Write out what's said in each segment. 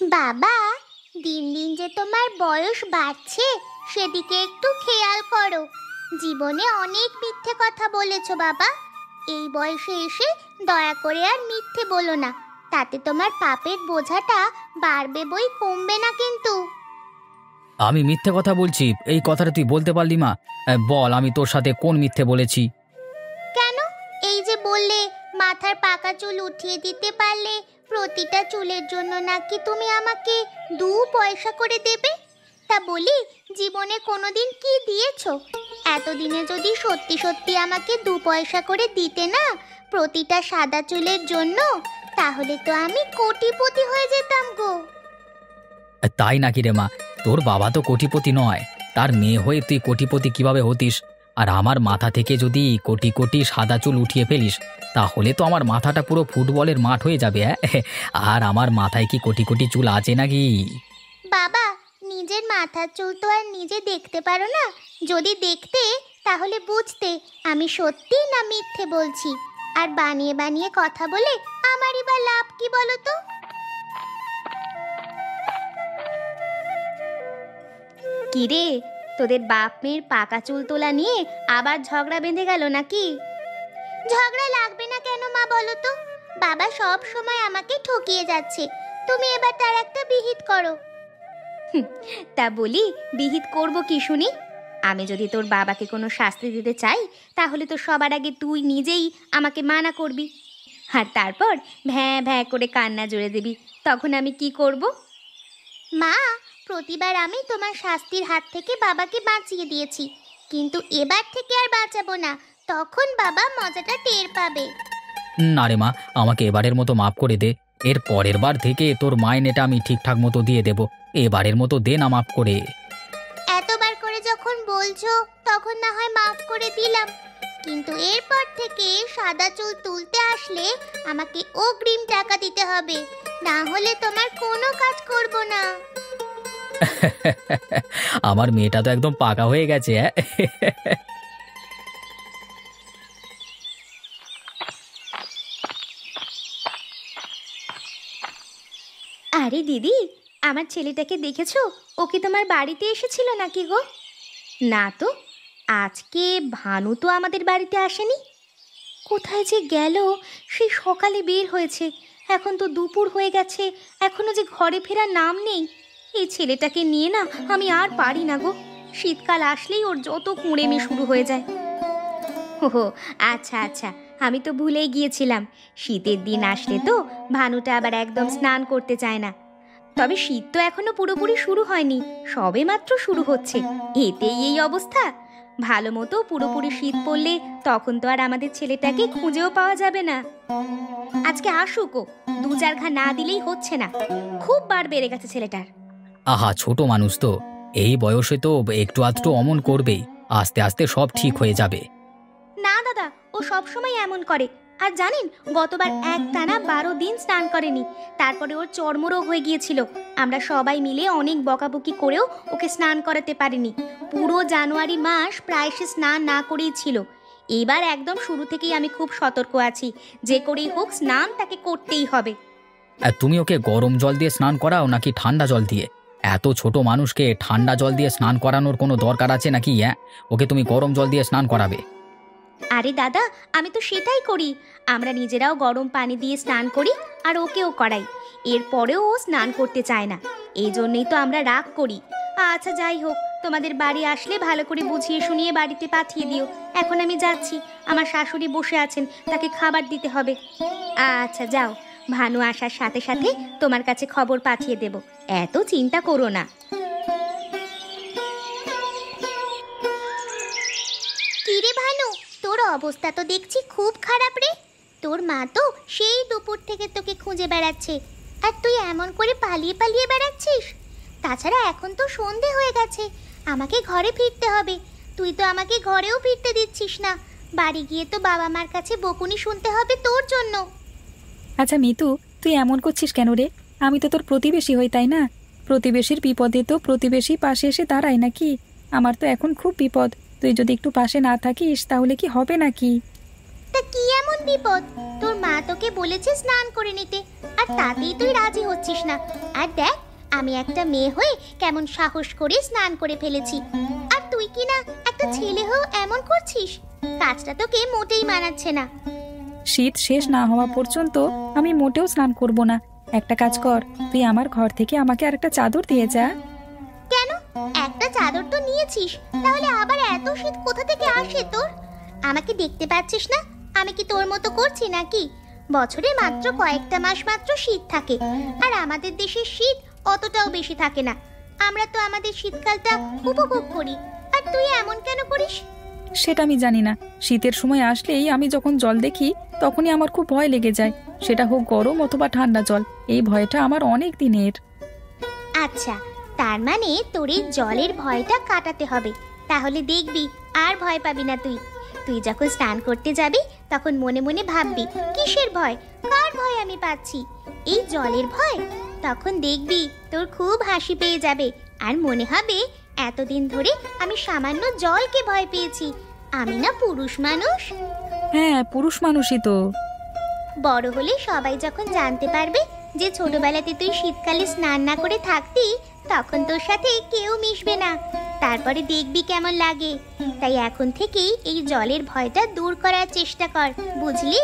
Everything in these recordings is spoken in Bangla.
বাবা, দিন দিন যে তোমার বয়স বাড়ছে সেদিকে একটু খেয়াল করো। জীবনে অনেক মিথ্যে কথা বলেছো বাবা। এই বয়সে এসে দয়া করে আর মিথ্যে বলো না, তাতে তোমার পাপের বোঝাটা বাড়বে বই কমবে না কিন্তু। আমি মিথ্যে কথা বলছি এই কথাটা তুই বলতে পারলি মা? বল আমি তোর সাথে কোন মিথ্যে বলেছি? কেন? এই যে বললে মাথার পাকা চুল উঠিয়ে দিতে পারলে প্রতিটা চুলের জন্য নাকি তুমি আমাকে 2 পয়সা করে দেবে। তা বলি, জীবনে কোনোদিন কি দিয়েছো? এতদিনে যদি সত্যি সত্যি আমাকে 2 পয়সা করে দিতে না প্রতিটা সাদা চুলের জন্য, তাহলে তো আমি কোটিপতি হয়ে যেতাম গো। তাই নাকি রে মা? তোর বাবা তো কোটিপতি নয়, তার মেয়ে হয়ে তুই কোটিপতি কিভাবে হতিস? আর আমার মাথা থেকে যদি কোটি কোটি সাদা চুল উঠিয়ে ফেলিস, তাহলে তো আমার মাথাটা পুরো ফুটবলের মাঠ হয়ে যাবে। হ্যাঁ, আর আমার মাথায় কি কোটি কোটি চুল আছে নাকি? বাবা, নিজের মাথার চুল তো আর নিজে দেখতে পারো না। যদি দেখতে তাহলে বুঝতে আমি সত্যি না মিথ্যে বলছি। আর বানিয়ে বানিয়ে কথা বলে আমারই বা লাভ কি বলো তো? কিরে, তোদের বাপ মেয়ের পাকা চুল তোলা নিয়ে আবার ঝগড়া বেঁধে গেল নাকি? ঝগড়া লাগবে না কেন মা বলো তো? বাবা সব সময় আমাকে ঠকিয়ে যাচ্ছে, তুমি এবার তার একটা বিহিত করো। তা বলি, বিহিত করব কি শুনি? আমি যদি তোর বাবাকে কোনো শাস্তি দিতে চাই, তাহলে তো সবার আগে তুই নিজেই আমাকে মানা করবি, আর তারপর ভ্যাঁ ভ্যাঁ করে কান্না জুড়ে দিবি। তখন আমি কি করব? মা, প্রতিবার আমি তোমার শাস্তির হাত থেকে বাবাকে বাঁচিয়ে দিয়েছি, কিন্তু এবার থেকে আর বাঁচাবো না। তখন বাবা মজাটা টের পাবে। না রে মা, আমাকে এবারের মতো মাফ করে দে। এর পরের বার থেকে তোর মাইনেটা আমি ঠিকঠাক মতো দিয়ে দেব। এবারের মতো দে না মাফ করে। এতবার করে যখন বলছো, তখন না হয় মাফ করে দিলাম, কিন্তু এরপর থেকে সাদা চুল তুলতে আসলে আমাকে অগ্রিম টাকা দিতে হবে, না হলে তোমার কোনো কাজ করব না। আমার মেয়েটা তো একদম পাকা হয়ে গেছে। আরে দিদি, আমার ছেলেটাকে দেখেছো? ও কি তোমার বাড়িতে এসেছিল নাকি গো? না তো, আজকে ভানু তো আমাদের বাড়িতে আসেনি। কোথায় যে গেল? সেই সকালে বের হয়েছে, এখন তো দুপুর হয়ে গেছে, এখনো যে ঘরে ফেরার নাম নেই। এই ছেলেটাকে নিয়ে না আমি আর পারি না গো। শীতকাল আসলেই ওর যত কুঁড়েমি শুরু হয়ে যায়। ওহো, আচ্ছা আচ্ছা, আমি তো ভুলেই গিয়েছিলাম। শীতের দিন আসলে তো ভানুটা আবার একদম স্নান করতে চায় না। তবে শীত তো এখনো পুরোপুরি শুরু হয়নি, সবে মাত্র শুরু হচ্ছে, এতেই এই অবস্থা। ভালো মতো পুরোপুরি শীত পড়লে তখন তো আর আমাদের ছেলেটাকে খুঁজেও পাওয়া যাবে না। আজকে আসুকও, 2-4 ঘা না দিলেই হচ্ছে না, খুব বার বেড়ে গেছে ছেলেটার। আহা, ছোট মানুষ তো, এই বয়সে তো একটু আধটু অমন করবেই। আস্তে আস্তে সব ঠিক হয়ে যাবে। না দাদা, ও সব সময় এমন করে। আর জানেন, গতবার একটানা 12 দিন স্নান করেনি, তারপরে ওর চর্মরোগ হয়ে গিয়েছিল। আমরা সবাই মিলে অনেক বকাবকি করেও ওকে স্নান করাতে পারিনি। পুরো জানুয়ারি মাস প্রায় সে স্নান না করেই ছিল। এবার একদম শুরু থেকেই আমি খুব সতর্ক আছি, যে করেই হোক স্নান তাকে করতেই হবে। তুমি ওকে গরম জল দিয়ে স্নান করাও নাকি ঠান্ডা জল দিয়ে? এত ছোট মানুষকে ঠান্ডা জল দিয়ে স্নান করানোর কোনো দরকার আছে নাকি? ওকে তুমি গরম জল দিয়ে স্নান করাবে। আরে দাদা, আমি তো সেটাই করি। আমরা নিজেরাও গরম পানি দিয়ে স্নান করি আর ওকেও করাই। এরপরেও ও স্নান করতে চায় না, এই জন্যই তো আমরা রাগ করি। আচ্ছা যাই হোক, তোমাদের বাড়ি আসলে ভালো করে বুঝিয়ে শুনিয়ে বাড়িতে পাঠিয়ে দিও। এখন আমি যাচ্ছি, আমার শাশুড়ি বসে আছেন, তাকে খাবার দিতে হবে। আচ্ছা যাও, ভানু আসার সাথে সাথে তোমার কাছে খবর পাঠিয়ে দেব, এত চিন্তা করো না। কিরে ভানু, তোর অবস্থা তো দেখছি খুব খারাপ রে। তোর মা তো সেই দুপুর থেকে তোকে খুঁজে বেড়াচ্ছে, আর তুই এমন করে পালিয়ে পালিয়ে বেড়াচ্ছিস। তাছাড়া এখন তো সন্ধে হয়ে গেছে, আমাকে ঘরে ফিরতে হবে। তুই তো আমাকে ঘরেও ফিরতে দিচ্ছিস না, বাড়ি গিয়ে তো বাবা মার কাছে বকুনি শুনতে হবে তোর জন্য। আচ্ছা মিতু, তুই এমন করছিস কেন রে? আমি তো তোর প্রতিবেশী হই, তাই না? প্রতিবেশীর বিপদে তো প্রতিবেশী পাশে এসে দাঁড়ায় নাকি? আমার তো এখন খুব বিপদ, তুই যদি একটু পাশে না থাকিস তাহলে কি হবে নাকি? তা কি এমন বিপদ? তোর মা তোকে বলেছে স্নান করে নিতে, আর তাতেই তুই রাজি হচ্ছিস না। আর দেখ, আমি একটা মেয়ে হয়ে কেমন সাহস করে স্নান করে ফেলেছি, আর তুই কি না একটা ছেলে হয়েও এমন করছিস? কাজটা তোকে মোটেই মানাচ্ছে না। শীত শেষ না হওয়া পর্যন্ত আমি মোটেও স্নান করব না। একটা কাজ কর, তুই আমার ঘর থেকে আমাকে আর একটা চাদর দিয়ে যা। কেন? একটা চাদর তো নিয়েছিস, তাহলে আবার এত শীত কোথা থেকে আসে তোর? আমাকে দেখতে পাচ্ছিস না আমি কি তোর মতো করছি নাকি? বছরে মাত্র কয়েকটা মাস মাত্র শীত থাকে, আর আমাদের দেশের শীত অতটাও বেশি থাকে না। আমরা তো আমাদের শীতকালটা উপভোগ করি, আর তুই এমন কেন করিস? সেটা আমি জানি না। শীতের সময় আসলেই আমি যখন জল দেখি তখনই আমার খুব ভয় লেগে যায়, সেটা হোক গরম অথবা ঠান্ডা জল। এই ভয়টা আমার অনেক দিনের। আচ্ছা, তার মানে তোর এই জলের ভয়টা কাটাতে হবে। তাহলে দেখবি আর ভয় পাবি না তুই। তুই যখন স্নান করতে যাবি তখন মনে মনে ভাববি, কিসের ভয়, কার ভয় আমি পাচ্ছি? এই জলের ভয়। তখন দেখবি তোর খুব হাসি পেয়ে যাবে, আর মনে হবে এতদিন ধরে আমি সামান্য জলকে ভয় পেয়েছি। আমি না পুরুষ মানুষ। হ্যাঁ, পুরুষ মানুষই তো। বড় হলে সবাই যখন জানতে পারবে যে ছোটবেলাতে তুই শীতকালে স্নান না করে থাকতি, তখন তোর সাথে কেউ মিশবে না। তারপরে দেখবি কেমন লাগে। তাই এখন থেকেই এই জলের ভয়টা দূর করার চেষ্টা কর, বুঝলি?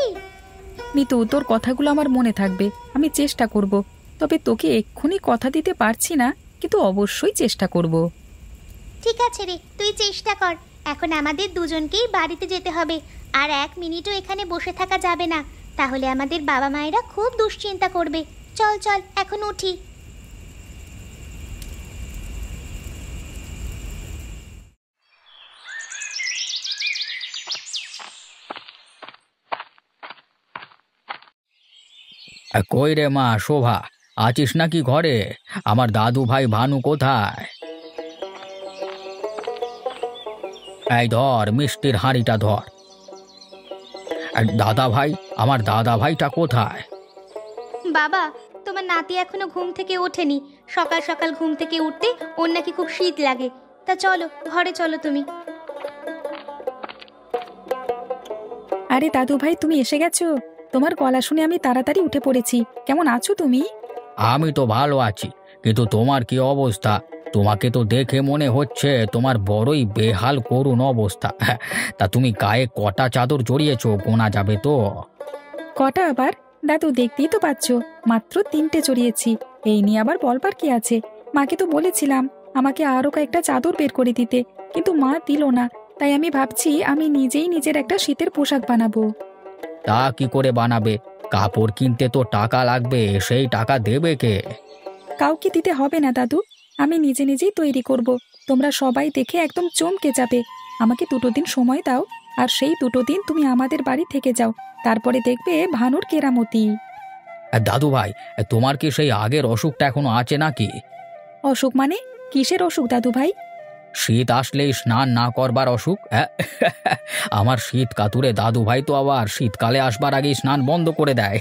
মিতু, তোর কথাগুলো আমার মনে থাকবে, আমি চেষ্টা করব। তবে তোকে এক্ষুনি কথা দিতে পারছি না, কিন্তু অবশ্যই চেষ্টা করব। ঠিক আছে রে, তুই চেষ্টা কর। এখন আমাদের দুজনকেই বাড়িতে যেতে হবে, আর 1 মিনিটও এখানে বসে থাকা যাবে না। তাহলে আমাদের বাবা মায়েরা খুব দুশ্চিন্তা করবে। চল চল, এখন উঠি। কই রে মা শোভা, আছিস নাকি ঘরে? আমার দাদু ভাই ভানু কোথায়? এই ধর মিষ্টির হাঁড়িটা ধর। আর দাদা ভাই, আমার দাদা ভাইটা কোথায়? বাবা, তোমার নাতি এখনো ঘুম থেকে ওঠেনি। সকাল সকাল ঘুম থেকে উঠতে ওর নাকি খুব শীত লাগে। তা চলো, ঘরে চলো তুমি। আরে দাদু ভাই, তুমি এসে গেছো? তোমার গলা শুনে আমি তাড়াতাড়ি উঠে পড়েছি। কেমন আছো তুমি? আমি তো ভালো আছি, কিন্তু তোমার কি অবস্থা? তোমাকে তো দেখে মনে হচ্ছে তোমার বড়ই বেহাল করুণ অবস্থা। তা তুমি গায়ে কটা চাদর জড়িয়েছো, গোনা যাবে তো? কটা আবার? দাদু, দেখতেই তো পাচ্ছ, মাত্র 3টে জড়িয়েছি। এই নিয়ে আবার বলবার কি আছে? মাকে তো বলেছিলাম আমাকে আরো কয়েকটা চাদর বের করে দিতে, কিন্তু মা দিল না। তাই আমি ভাবছি আমি নিজেই নিজের একটা শীতের পোশাক বানাবো। তা কি করে বানাবে? কাপড় কিনতে তো টাকা লাগবে, সেই টাকা দেবে কে? কাউকে দিতে হবে না দাদু, আমি নিজে নিজেই তৈরি করব। তোমরা সবাই দেখে একদম চমকে যাবে। আমাকে 2টো দিন সময় দাও, আর সেই 2টো দিন তুমি আমাদের বাড়ি থেকে যাও। তারপরে দেখবে ভানুর কেরামতি। দাদু ভাই, তোমার কি সেই আগের অসুখটা এখনো আছে নাকি? অসুখ মানে? কিসের অসুখ দাদু ভাই? শীত আসলেই স্নান না করবার অসুখ। আমার শীত কাতুরে দাদু ভাই তো আবার শীতকালে আসবার আগেই স্নান বন্ধ করে দেয়।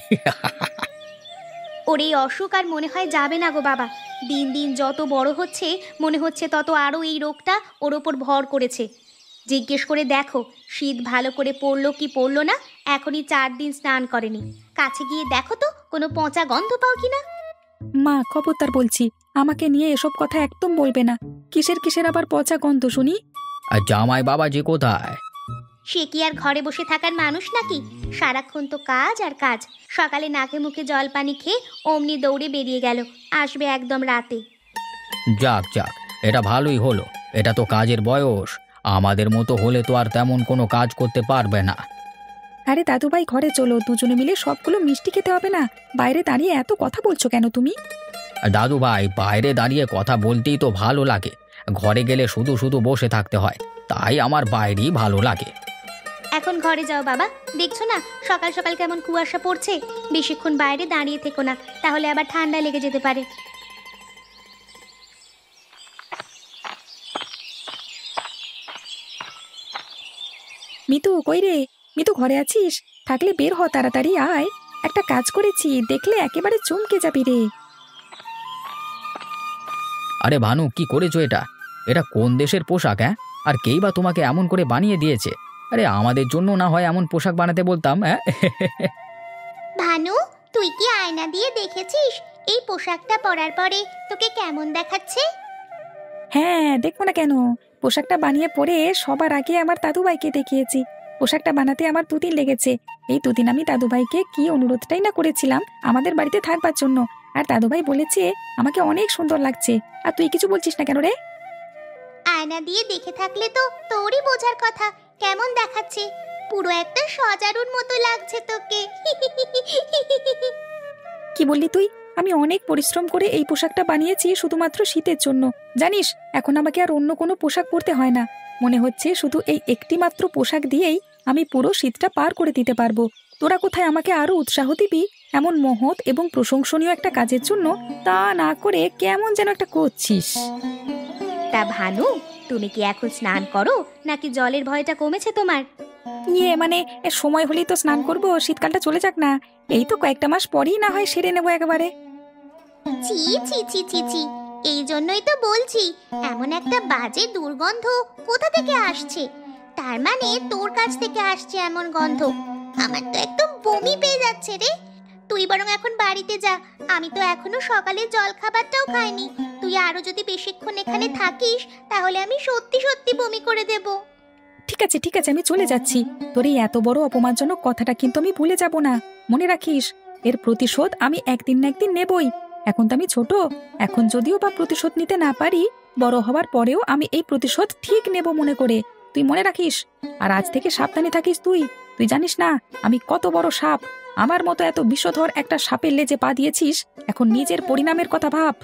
ওর এই অসুখ আর মনে হয় যাবে না গো বাবা। দিন দিন যত বড় হচ্ছে মনে হচ্ছে তত আরও এই রোগটা ওর ওপর ভর করেছে। জিজ্ঞেস করে দেখো, শীত ভালো করে পড়লো কি পড়লো না। এখনই 4 দিন স্নান করেনি। কাছে গিয়ে দেখো তো কোনো পচা গন্ধ পাও কিনা। মা, খবরদার বলছি, আমাকে নিয়ে এসব কথা একদম বলবে না। কিসের কিসের আবার পচা গন্ধ শুনি? আর জামাই বাবাজি কোথায়? সে কি আর ঘরে বসে থাকার মানুষ নাকি? সারাক্ষণ তো কাজ আর কাজ। সকালে নাকে মুখে জল পানি খেয়ে অমনি দৌড়ে বেরিয়ে গেল, আসবে একদম রাতে। যাক যাক, এটা ভালোই হলো। এটা তো কাজের বয়স। আমাদের মতো হলে তো আর তেমন কোনো কাজ করতে পারবে না। আরে দাদু ভাই, ঘরে চলো, দুজনে মিলে সবগুলো মিষ্টি খেতে হবে না? বাইরে দাঁড়িয়ে এত কথা বলছো কেন তুমি? দাদু ভাই, বাইরে দাঁড়িয়ে কথা বলতেই তো ভালো লাগে। ঘরে গেলে শুধু শুধু বসে থাকতে হয়, তাই আমার বাইরেই ভালো লাগে। এখন ঘরে যাও বাবা। দেখছো না সকাল সকাল কেমন কুয়াশা পড়ছে। বেশিক্ষণ বাইরে দাঁড়িয়ে থেকো না, তাহলে আবার ঠান্ডা লেগে যেতে পারে। মিতু, কই রে? মিতু, ঘরে আছিস? থাকলে বের হ, তাড়াতাড়ি আয়। একটা কাজ করেছি, দেখলে একেবারে চমকে যাবি রে। আরে ভানু, কি করেছো এটা? এটা কোন দেশের পোশাক? হ্যাঁ, আর কেই বা তোমাকে এমন করে বানিয়ে দিয়েছে? আরে আমাদের জন্য না হয় এমন পোশাক বানাতে বলতাম। হ্যাঁ, ভানু, তুই কি আয়না দিয়ে দেখেছিস এই পোশাকটা পরার পরে তোকে কেমন দেখাচ্ছে? হ্যাঁ, দেখবো না কেন? পোশাকটা বানিয়ে পরে সবার আগে আমার দাদুভাইকে দেখিয়েছি। পোশাকটা বানাতে আমার 2 দিন লেগেছে। এই 2 দিন আমি দাদুভাইকে কি অনুরোধটাই না করেছিলাম আমাদের বাড়িতে থাকবার জন্য। আর দাদুভাই বলেছে আমাকে অনেক সুন্দর লাগছে। আর তুই কিছু বলছিস না কেন রে? আয়না দিয়ে দেখে থাকলে তো তোরই বোঝার কথা কেমন দেখাচ্ছে। পুরো একটা সজারুর মতো লাগছে তোকে। কি বললি তুই? আমি অনেক পরিশ্রম করে এই পোশাকটা বানিয়েছি শুধুমাত্র শীতের জন্য। জানিস, এখন আমাকে আর অন্য কোনো পোশাক পরতে হয় না। মনে হচ্ছে শুধু এই একটি মাত্র পোশাক দিয়েই আমি পুরো শীতটা পার করে দিতে পারবো। তোরা কোথায় আমাকে আরো উৎসাহ দিবি এমন মহৎ এবং প্রশংসনীয় একটা কাজের জন্য? তা না করে কেমন যেন একটা করছিস। তা ভানু, তুমি কি এখন স্নান করো নাকি জলের ভয়টা কমেছে তোমার? মানে সময় হলেই তো স্নান করব, শীতকালটা চলে যাক না। এই তো কয়েকটা মাস পরেই না হয় সেরে নেবো একেবারে। ছি ছি ছি ছি ছি, এই জন্যই তো বলছি এমন একটা বাজে দুর্গন্ধ কোথা থেকে আসছে। তার মানে তোর কাছ থেকে আসছে এমন গন্ধ। আমার তো একদম বমি পেয়ে যাচ্ছে রে। তুই বরং এখন বাড়িতে যা, আমি তো এখনো সকালের জল খাবারটাও খাইনি। তুই আরো যদি বেশিক্ষণ এখানে থাকিস তাহলে আমি সত্যি সত্যি বমি করে দেব। ঠিক আছে ঠিক আছে, আমি চলে যাচ্ছি। তোর এই এত বড় অপমানজনক কথাটা কিন্তু আমি ভুলে যাব না। মনে রাখিস, এর প্রতিশোধ আমি একদিন না একদিন নেবই। এখন তো আমি ছোট, এখন যদিও বা প্রতিশোধ নিতে না পারি, বড় হওয়ার পরেও আমি এই প্রতিশোধ ঠিক নেব মনে করে। তুই মনে রাখিস। আর আজ থেকে সাবধানে থাকিস। তুই তুই জানিস না আমি কত বড় সাপ। আমার মতো এত বিষধর একটা সাপের লেজে পা দিয়েছিস, এখন নিজের পরিণামের কথা ভাব।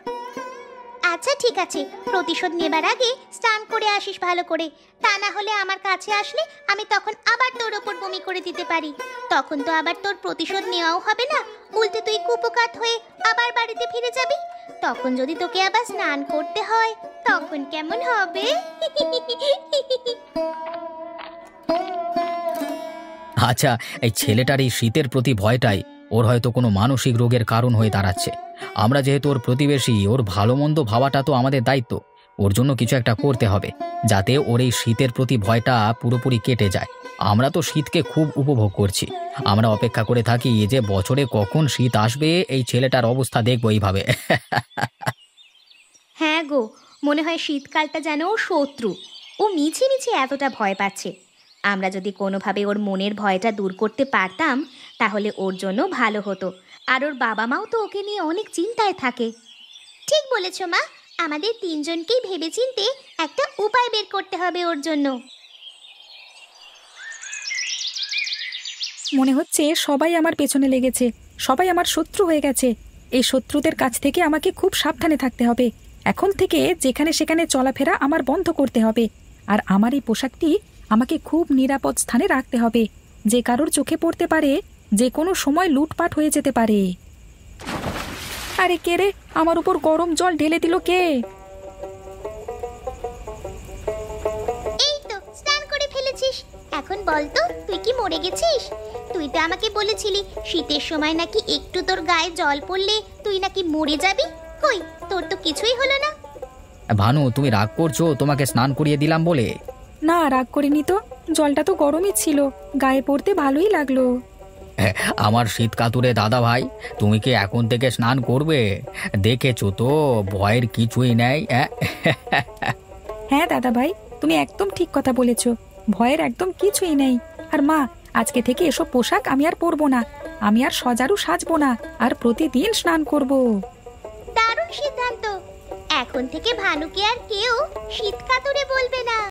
আচ্ছা ঠিক আছে, প্রতিশোধ নেবার আগে স্নান করে আসিস ভালো করে। তা না হলে আমার কাছে আসলে আমি তখন আবার তোর ওপর বমি করে দিতে পারি। তখন তো আবার তোর প্রতিশোধ নেওয়াও হবে না, উল্টে তুই কুপোকাত হয়ে আবার বাড়িতে ফিরে যাবি। তখন যদি তোকে আবার স্নান করতে হয় তখন কেমন হবে? আচ্ছা, এই ছেলেটার এই শীতের প্রতি ভয়টাই ওর হয়তো কোনো মানসিক রোগের কারণ হয়ে দাঁড়াচ্ছে। আমরা যেহেতু ওর প্রতিবেশী, ওর ভালো মন্দ ভাবাটা তো আমাদের দায়িত্ব। ওর জন্য কিছু একটা করতে হবে যাতে ওর এই শীতের প্রতি ভয়টা পুরোপুরি কেটে যায়। আমরা তো শীতকে খুব উপভোগ করছি। আমরা অপেক্ষা করে থাকি যে বছরে কখন শীত আসবে, এই ছেলেটার অবস্থা দেখবো এইভাবে। হ্যাঁ গো, মনে হয় শীতকালটা যেন ওর শত্রু। ও মিছে মিছে এতটা ভয় পাচ্ছে। আমরা যদি কোনোভাবে ওর মনের ভয়টা দূর করতে পারতাম তাহলে ওর জন্য ভালো হতো। আর ওর বাবা মাও তো ওকে নিয়ে অনেক চিন্তায় থাকে। ঠিক বলেছ মা, আমাদের তিনজনকেই ভেবেচিন্তে একটা উপায় বের করতে হবে ওর জন্য। মনে হচ্ছে সবাই আমার পেছনে লেগেছে, সবাই আমার শত্রু হয়ে গেছে। এই শত্রুদের কাছ থেকে আমাকে খুব সাবধানে থাকতে হবে। এখন থেকে যেখানে সেখানে চলাফেরা আমার বন্ধ করতে হবে। আর আমার এই পোশাকটি আমাকে খুব নিরাপদ স্থানে রাখতে হবে। যে কারোর চোখে পড়তে পারে, যে কোনো সময় লুটপাট হয়ে যেতে পারে। আরে কে রে, আমার উপর গরম জল ঢেলে দিল কে? এই তো স্নান করে ফেলেছিস, এখন বল তো তুই কি মরে গেছিস? তুই তো আমাকে বলেছিলি শীতের সময় নাকি একটু তোর গায়ে জল পড়লে তুই নাকি মরে যাবি। কই, তোর তো কিছুই হলো না। ভানু, তুমি রাগ করছো তোমাকে স্নান করিয়ে দিলাম বলে? না, রাগ করিনি তো। জলটা তো গরমই ছিল, গায়ে পড়তে ভালোই লাগলো। আমার শীত কাতুরে দাদা ভাই, তুমি কি এখন থেকে স্নান করবে? দেখেছো তো, ভয়ের কিছুই নেই। হ্যাঁ দাদা ভাই, তুমি একদম ঠিক কথা বলেছো। ভয়ের একদম কিছুই নেই। আর মা, আজকে থেকে এসব পোশাক আমি আর পরবো না। আমি আর সজারু সাজবো না, আর প্রতিদিন স্নান করব। দারুণ সিদ্ধান্ত। এখন থেকে ভানুকে আর কেউ শীত কাতুরে বলবে না।